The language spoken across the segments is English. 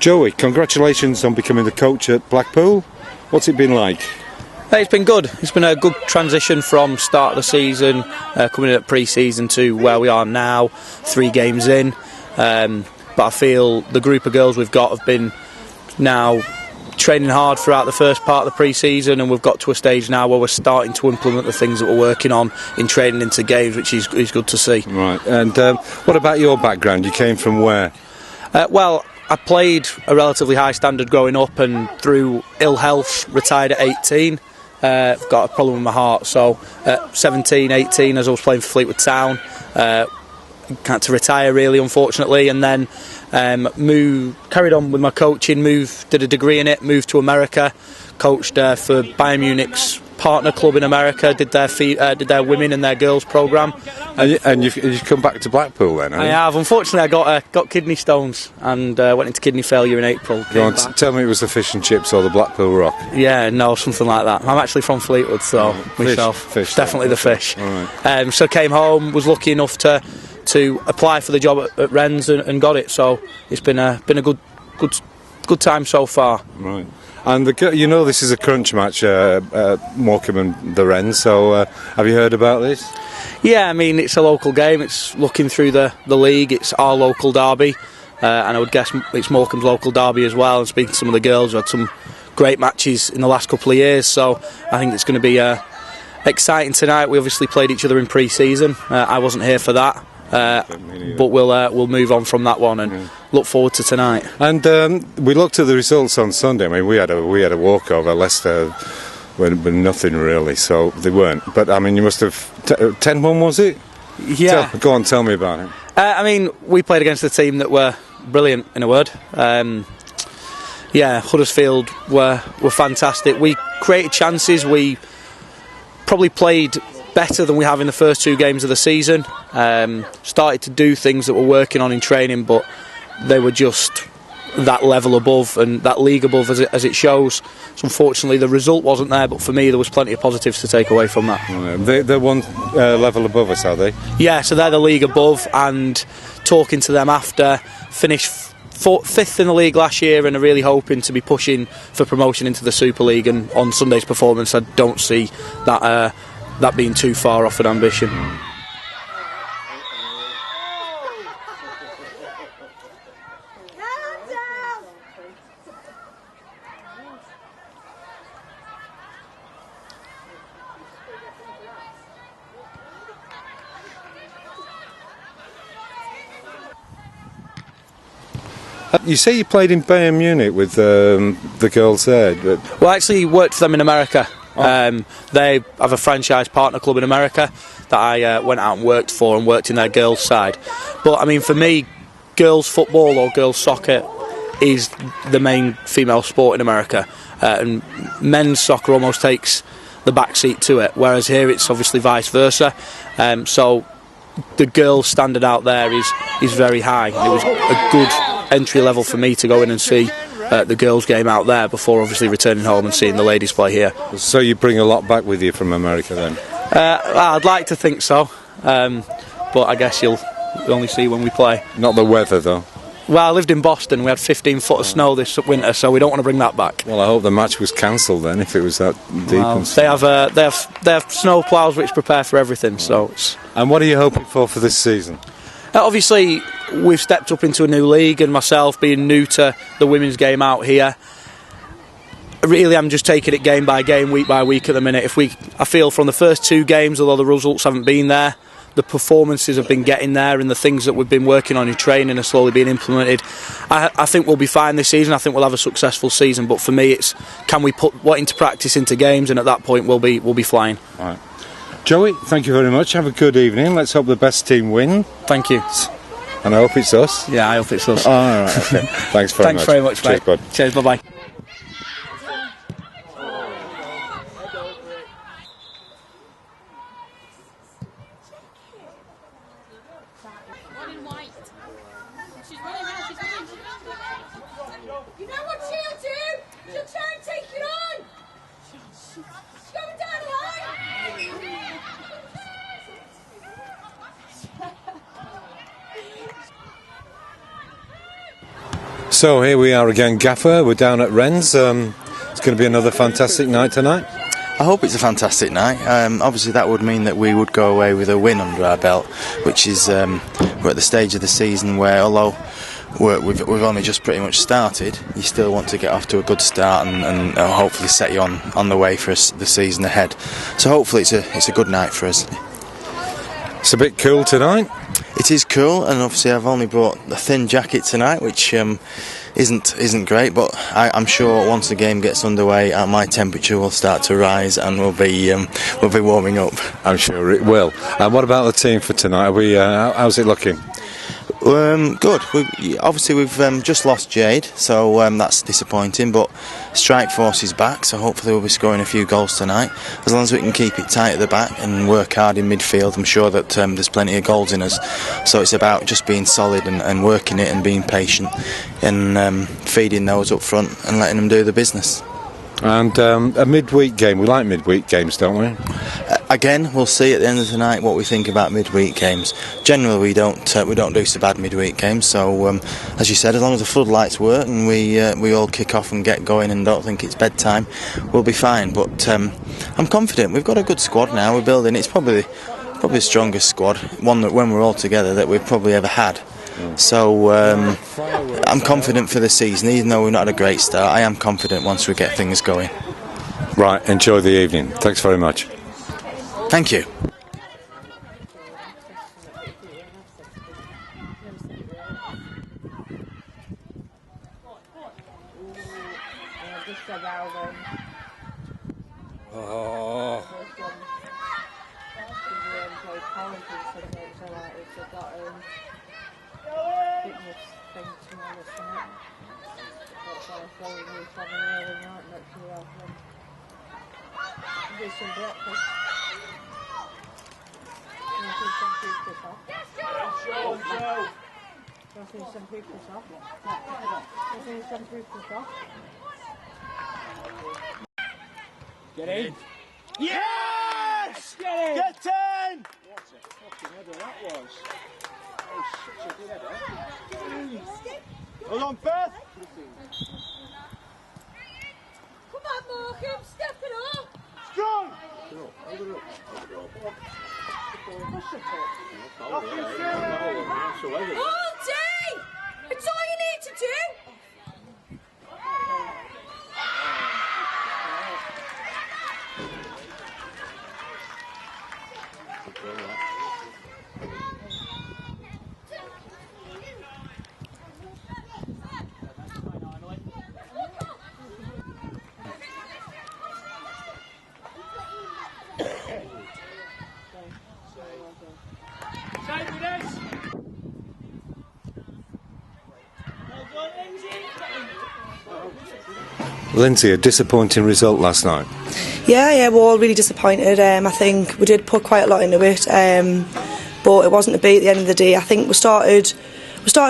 Joey, congratulations on becoming the coach at Blackpool. What's it been like? It's been good. It's been a good transition from start of the season, coming in at pre-season to where we are now, 3 games in. But I feel the group of girls we've got have been now training hard throughout the first part of the pre-season, and we've got to a stage now where we're starting to implement the things that we're working on in training into games, which is good to see. Right, and what about your background? You came from where? Well, I played a relatively high standard growing up, and through ill health retired at 18. I've got a problem with my heart, so at 17, 18, as I was playing for Fleetwood Town, had to retire really, unfortunately, and then carried on with my coaching, did a degree in it, moved to America, coached for Bayern Munich's partner club in America, did their women and their girls programme. And you've come back to Blackpool then, haven't you? I have. Unfortunately, I got kidney stones and went into kidney failure in April. Tell me it was the fish and chips or the Blackpool Rock? Yeah, no, something like that. I'm actually from Fleetwood, so fish, definitely the fish. All right. So came home, was lucky enough to apply for the job at Wrens and got it. So it's been a good time so far. Right. And this is a crunch match, Morecambe and the Wrens. So have you heard about this? Yeah, I mean, it's a local game. It's looking through the league. It's our local derby, and I would guess it's Morecambe's local derby as well. And speaking to some of the girls, who had some great matches in the last couple of years. So I think it's going to be exciting tonight. We obviously played each other in pre-season. I wasn't here for that. But we'll move on from that one and look forward to tonight. And we looked at the results on Sunday. I mean, we had a walkover. Leicester were nothing really, so they weren't. But I mean, you must have 10-1, was it? Yeah. Go on, tell me about it. I mean, we played against a team that were brilliant, in a word. Huddersfield were fantastic. We created chances. We probably played better than we have in the first 2 games of the season. Started to do things that we're working on in training, but they were just that level above and that league above as it shows. So unfortunately the result wasn't there, but for me there was plenty of positives to take away from that. They're one level above us, are they? Yeah, so they're the league above, and talking to them after, finished 5th in the league last year and are really hoping to be pushing for promotion into the Super League, and on Sunday's performance I don't see that being too far off an ambition. You say you played in Bayern Munich with the girls there? Well, I actually worked for them in America. They have a franchise partner club in America that I went out and worked for and worked in their girls' side. But I mean, for me, girls' football or girls' soccer is the main female sport in America, and men's soccer almost takes the back seat to it, whereas here it's obviously vice versa. So the girls' standard out there is very high. It was a good entry level for me to go in and see the girls' game out there before obviously returning home and seeing the ladies play here. So you bring a lot back with you from America then? I'd like to think so, but I guess you'll only see when we play. Not the weather though? Well, I lived in Boston. We had 15 foot of snow this winter, so we don't want to bring that back. Well, I hope the match was cancelled then, if it was that deep. Well, they have snow ploughs which prepare for everything. So. And what are you hoping for this season? Obviously, we've stepped up into a new league, and myself being new to the women's game out here, really I'm just taking it game by game, week by week at the minute. I feel from the first 2 games, although the results haven't been there, the performances have been getting there, and the things that we've been working on in training are slowly being implemented. I think we'll be fine this season. I think we'll have a successful season, but for me it's, can we put what into practice into games, and at that point we'll be flying. All right. Joey, thank you very much. Have a good evening. Let's hope the best team win. Thank you. And I hope it's us. Yeah, I hope it's us. Oh, all right, okay. Thanks very much. Thanks very much, mate. Cheers, bud. Cheers, bye-bye. You know what she'll do? She'll try and take you on. She's going down the line. So here we are again, Gaffer. We're down at Wrens. It's going to be another fantastic night tonight. I hope it's a fantastic night. Obviously that would mean that we would go away with a win under our belt, which is we're at the stage of the season where, although we've only just pretty much started, you still want to get off to a good start and hopefully set you on the way for the season ahead. So hopefully it's a good night for us. It's a bit cool tonight. It is cool, and obviously I've only brought a thin jacket tonight, which isn't great. But I'm sure once the game gets underway, my temperature will start to rise, and we'll be warming up. I'm sure it will. And what about the team for tonight? How's it looking? Good. Obviously we've just lost Jade, so that's disappointing, but Strike Force is back, so hopefully we'll be scoring a few goals tonight. As long as we can keep it tight at the back and work hard in midfield, I'm sure that there's plenty of goals in us. So it's about just being solid and working it and being patient and feeding those up front and letting them do the business. And a midweek game. We like midweek games, don't we? Again, we'll see at the end of the night what we think about midweek games. Generally, we don't do so bad midweek games. So, as you said, as long as the floodlights work and we all kick off and get going and don't think it's bedtime, we'll be fine. But I'm confident. We've got a good squad now. We're building. It's probably the strongest squad, one that when we're all together that we've probably ever had. So I'm confident for the season, even though we've not had a great start. I am confident once we get things going. Right, enjoy the evening. Thanks very much. Thank you. Oh. Do some breakfast. Get in. Yes! Get in! Get 10! What a fucking header that was. Oh, such a good header. Hold on, Beth! Come on, Morecambe, step it up! Strong! All day! It's all you need to do! Lindsay, a disappointing result last night. Yeah, we're all really disappointed. I think we did put quite a lot into it, but it wasn't to be at the end of the day. I think we started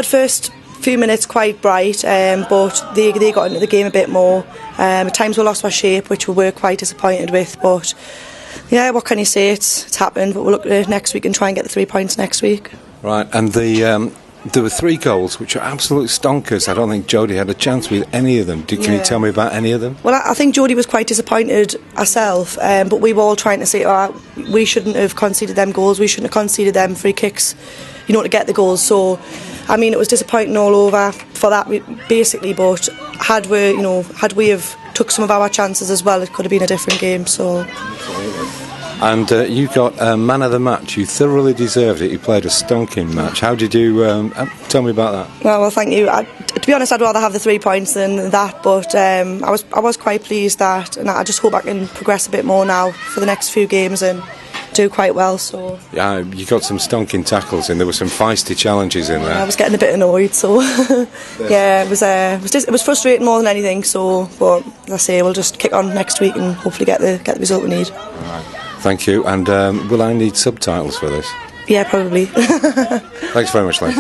first few minutes quite bright, but they got into the game a bit more. At times we lost our shape, which we were quite disappointed with. But yeah, what can you say? It's happened. But we'll look at next week and try and get the 3 points next week. Right, and there were 3 goals which are absolute stonkers. I don't think Jodie had a chance with any of them. Can you tell me about any of them? Well, I think Jodie was quite disappointed herself, but we were all trying to say, we shouldn't have conceded them goals, we shouldn't have conceded them free kicks, to get the goals. So, I mean, it was disappointing all over for that, basically, but had we have took some of our chances as well, it could have been a different game. So. And you got man of the match. You thoroughly deserved it. You played a stonking match. How did you... tell me about that. Well, thank you. To be honest, I'd rather have the 3 points than that, but I was quite pleased that, and I just hope I can progress a bit more now for the next few games and do quite well. So yeah, you got some stonking tackles and there were some feisty challenges in there. I was getting a bit annoyed, so yeah, it was frustrating more than anything. So, but as I say, we'll just kick on next week and hopefully get the result we need. Right. Thank you. And will I need subtitles for this? Yeah, probably. Thanks very much, Lee.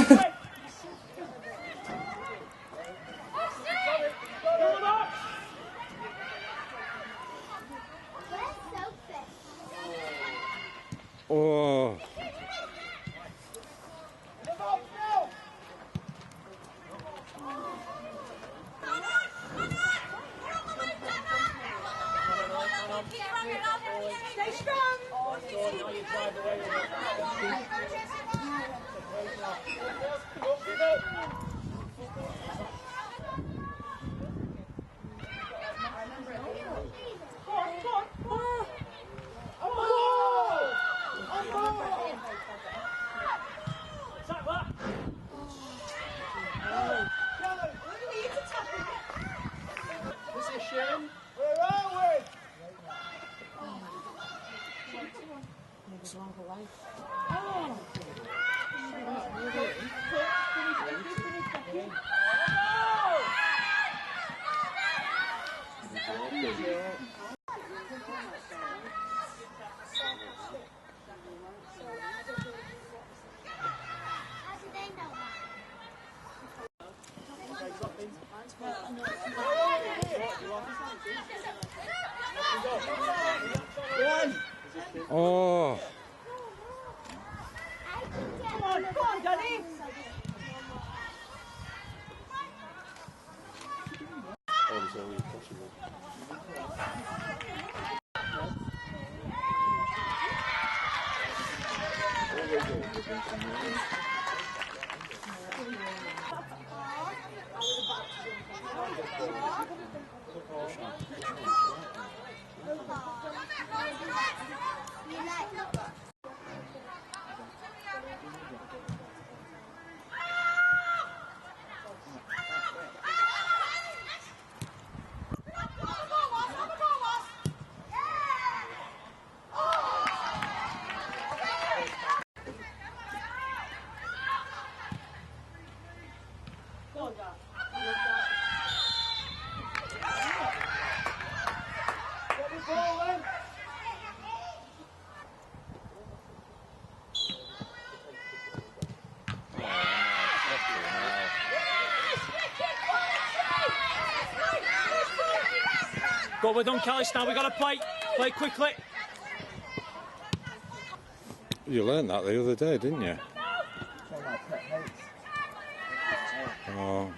Oh. Oh. Come on, Danny. Go, we're done, Callis, now we've got to play quickly. You learnt that the other day, didn't you? Oh.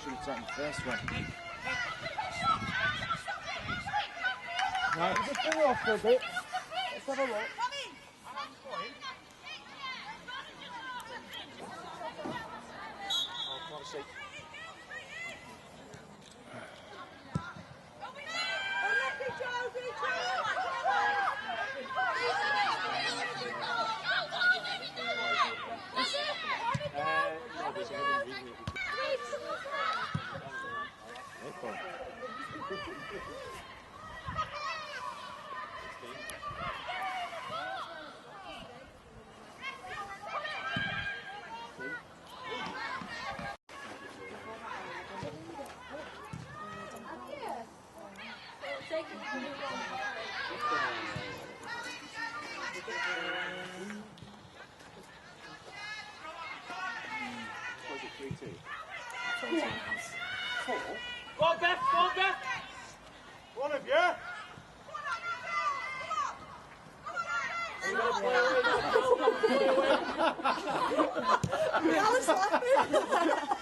Should have taken the first one. Right, just bring it off for a bit. Let's have a look. Go on, Beth, go on, Beth. One of you. We all was laughing.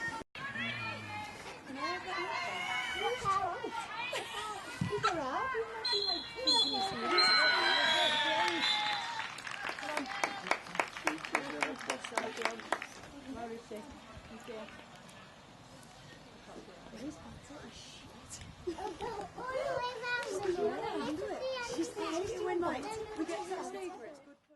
She's there to win, mate. We get to that stage.